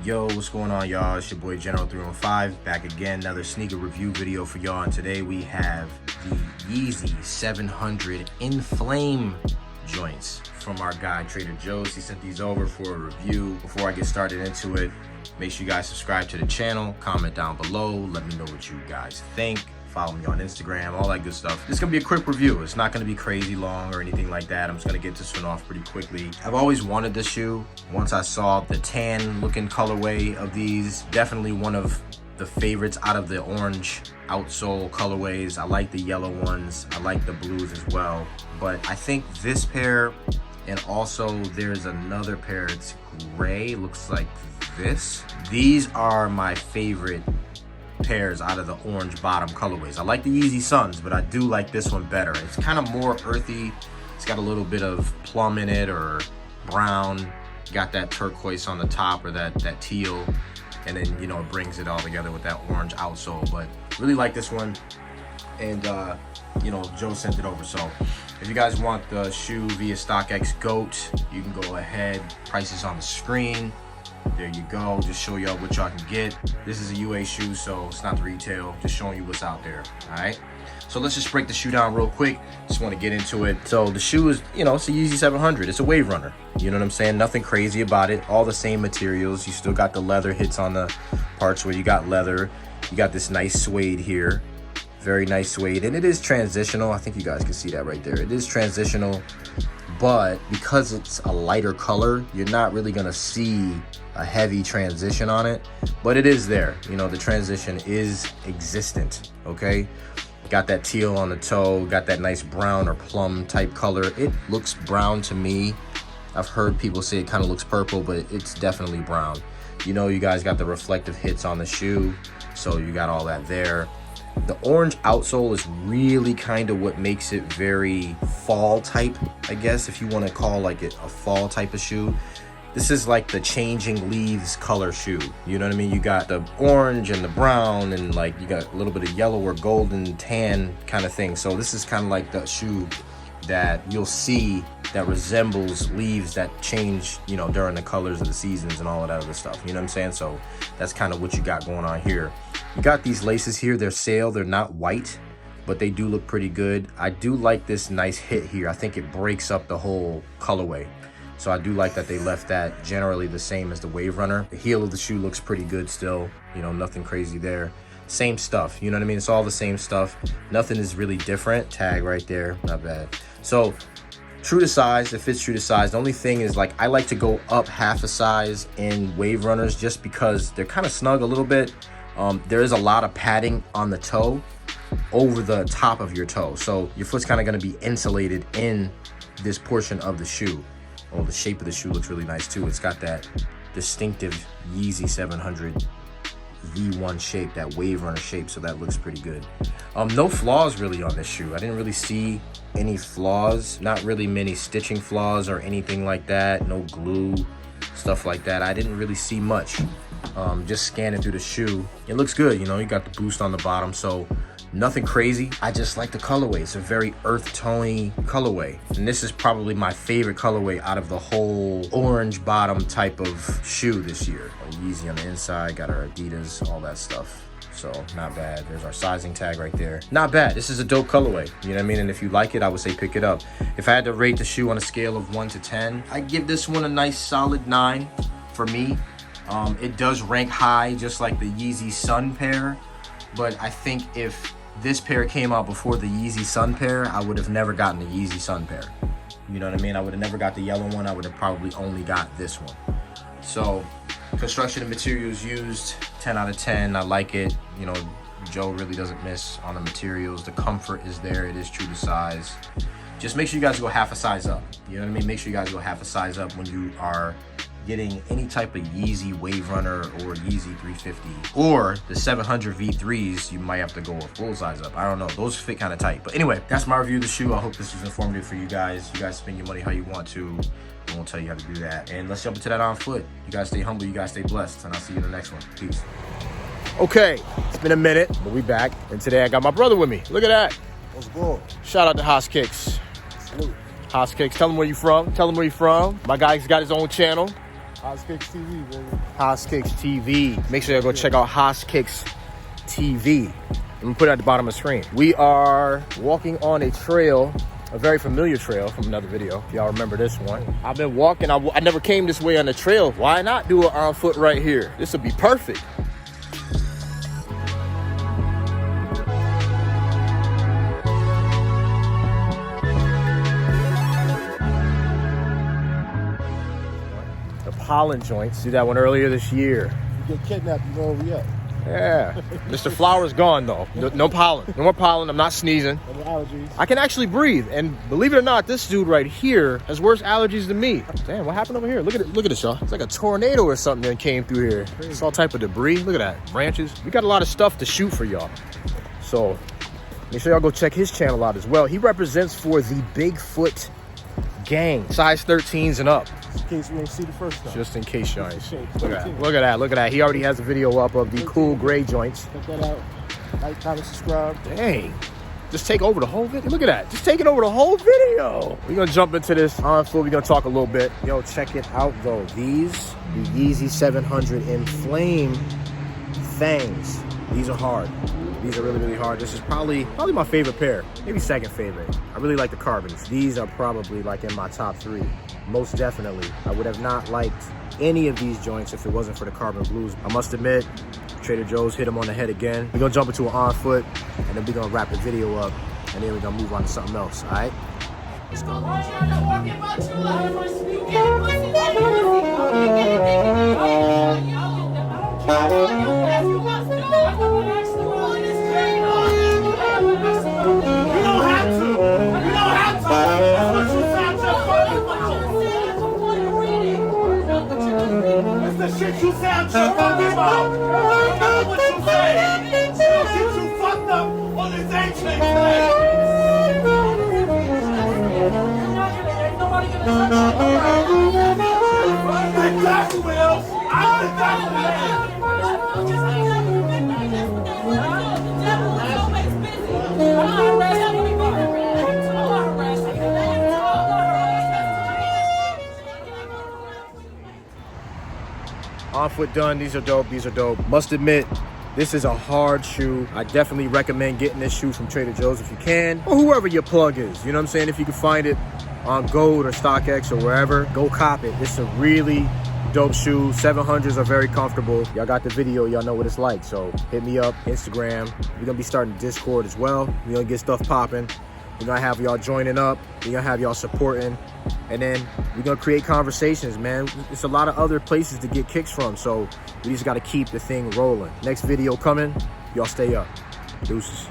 Yo, what's going on, y'all? It's your boy General 315 back again. Another sneaker review video for y'all. And today we have the Yeezy 700 Enflame joints from our guy Trader Joe's. He sent these over for a review. Before I get started into it, make sure you guys subscribe to the channel, comment down below, let me know what you guys think. Follow me on Instagram, all that good stuff. This is gonna be a quick review. It's not gonna be crazy long or anything like that. I'm just gonna get this one off pretty quickly. I've always wanted this shoe. Once I saw the tan looking colorway of these, definitely one of the favorites out of the orange outsole colorways. I like the yellow ones. I like the blues as well. But I think this pair, and also there's another pair, it's gray, looks like this. These are my favorite pairs out of the orange bottom colorways. I like the Yeezy Suns, but I do like this one better. It's kind of more earthy. It's got a little bit of plum in it or brown. Got that turquoise on the top or that teal, and then you know it brings it all together with that orange outsole. But really like this one, and you know Joe sent it over. So if you guys want the shoe via StockX GOAT, you can go ahead. Price is on the screen. There you go, just show y'all what y'all can get. This is a UA shoe, so it's not the retail, just showing you what's out there, all right? So let's just break the shoe down real quick. Just wanna get into it. So the shoe is, you know, it's a Yeezy 700. It's a wave runner, you know what I'm saying? Nothing crazy about it. All the same materials. You still got the leather hits on the parts where you got leather. You got this nice suede here. Very nice suede, and it is transitional. I think you guys can see that right there. It is transitional, but because it's a lighter color, you're not really gonna see a heavy transition on it, but it is there. You know, the transition is existent, okay? Got that teal on the toe, got that nice brown or plum type color. It looks brown to me. I've heard people say it kind of looks purple, but it's definitely brown. You know, you guys got the reflective hits on the shoe, so you got all that there. The orange outsole is really kind of what makes it very fall type, I guess, if you want to call like it a fall type of shoe. This is like the changing leaves color shoe. You know what I mean? You got the orange and the brown, and like you got a little bit of yellow or golden tan kind of thing. So this is kind of like the shoe that you'll see that resembles leaves that change, you know, during the colors of the seasons and all of that other stuff. You know what I'm saying? So that's kind of what you got going on here. You got these laces here. They're sail. They're not white, but they do look pretty good. I do like this nice hit here. I think it breaks up the whole colorway. So I do like that they left that generally the same as the Wave Runner. The heel of the shoe looks pretty good still. You know, nothing crazy there. Same stuff, you know what I mean? It's all the same stuff. Nothing is really different. Tag right there, not bad. So true to size, it fits true to size. The only thing is, like, I like to go up half a size in Wave Runners just because they're kind of snug a little bit. There is a lot of padding on the toe over the top of your toe. So your foot's kind of gonna be insulated in this portion of the shoe. Oh, the shape of the shoe looks really nice too. It's got that distinctive Yeezy 700 V1 shape, that wave runner shape, so that looks pretty good. No flaws really on this shoe. I didn't really see any flaws, not really many stitching flaws or anything like that. No glue, stuff like that. I didn't really see much. Just scanning through the shoe, it looks good. You know, you got the boost on the bottom, so nothing crazy. I just like the colorway. It's a very earth tony colorway, and this is probably my favorite colorway out of the whole orange bottom type of shoe this year. Yeezy on the inside, got our Adidas, all that stuff. So not bad. There's our sizing tag right there. Not bad. This is a dope colorway, you know what I mean? And if you like it, I would say pick it up. If I had to rate the shoe on a scale of 1 to 10, I'd give this one a nice solid 9 for me. It does rank high, just like the Yeezy Sun pair, but I think if this pair came out before the Yeezy Sun pair, I would have never gotten the Yeezy Sun pair. You know what I mean? I would have never got the yellow one. I would have probably only got this one. So construction and materials used, 10 out of 10. I like it. You know, Joe really doesn't miss on the materials. The comfort is there. It is true to size. Just make sure you guys go half a size up. You know what I mean? Make sure you guys go half a size up when you are getting any type of Yeezy Wave Runner or Yeezy 350 or the 700 V3s. You might have to go a full size up. I don't know, those fit kind of tight. But anyway, that's my review of the shoe. I hope this was informative for you guys. You guys spend your money how you want to. I won't tell you how to do that. And let's jump into that on foot. You guys stay humble, you guys stay blessed, and I'll see you in the next one. Peace. Okay, it's been a minute, but we back, and today I got my brother with me. Look at that. What's good? Shout out to Haas Kicks. Salute. Haas Kicks, tell him where you from. Tell him where you from. My guy's got his own channel. Haas Kicks TV, baby. Haas Kicks TV. Make sure you go check out Haas Kicks TV. I'm gonna put it at the bottom of the screen. We are walking on a trail, a very familiar trail from another video. If y'all remember this one. I've been walking, I never came this way on the trail. Why not do it on foot right here? This would be perfect. The pollen joints, see that one earlier this year. You get kidnapped, you know where we at. Yeah. Mr. Flower's gone though. No pollen. No more pollen. I'm not sneezing. No allergies. I can actually breathe. And believe it or not, this dude right here has worse allergies than me. Damn, what happened over here? Look at it. Look at this, y'all. It's like a tornado or something that came through here. It's all type of debris. Look at that. Branches. We got a lot of stuff to shoot for y'all. So make sure y'all go check his channel out as well. He represents for the Bigfoot gang. Size 13s and up. In case we don't see the first time. Just in case y'all ain't. Look at that. Look at that. Look at that. He already has a video up of the cool gray joints. Check that out. Like, comment, subscribe. Dang. Just take over the whole video. Look at that. Just taking over the whole video. We're going to jump into this on foot. We're going to talk a little bit. Yo, check it out, though. These, the Yeezy 700 Enflame things. These are hard. These are really, really hard. This is probably my favorite pair. Maybe second favorite. I really like the carbons. These are probably like in my top 3. Most definitely. I would have not liked any of these joints if it wasn't for the carbon blues. I must admit, Trader Joe's hit him on the head again. We're gonna jump into an on foot, and then we're gonna wrap the video up, and then we're gonna move on to something else, all right? Let's go. The shit you sound so fucking about. I know what you say. It'll get you fucked up on this Enflame today. Exactly, Will. I'm exactly. On foot done. These are dope. These are dope. Must admit, this is a hard shoe. I definitely recommend getting this shoe from Trader Joe's if you can, or whoever your plug is. You know what I'm saying? If you can find it on Gold or StockX or wherever, go cop it. It's a really dope shoe. 700s are very comfortable. Y'all got the video. Y'all know what it's like. So hit me up, Instagram. We're gonna be starting Discord as well. We're gonna get stuff popping. We're gonna have y'all joining up. We're gonna have y'all supporting. And then we're gonna create conversations, man. It's a lot of other places to get kicks from, so we just gotta keep the thing rolling. Next video coming, y'all stay up. Deuces.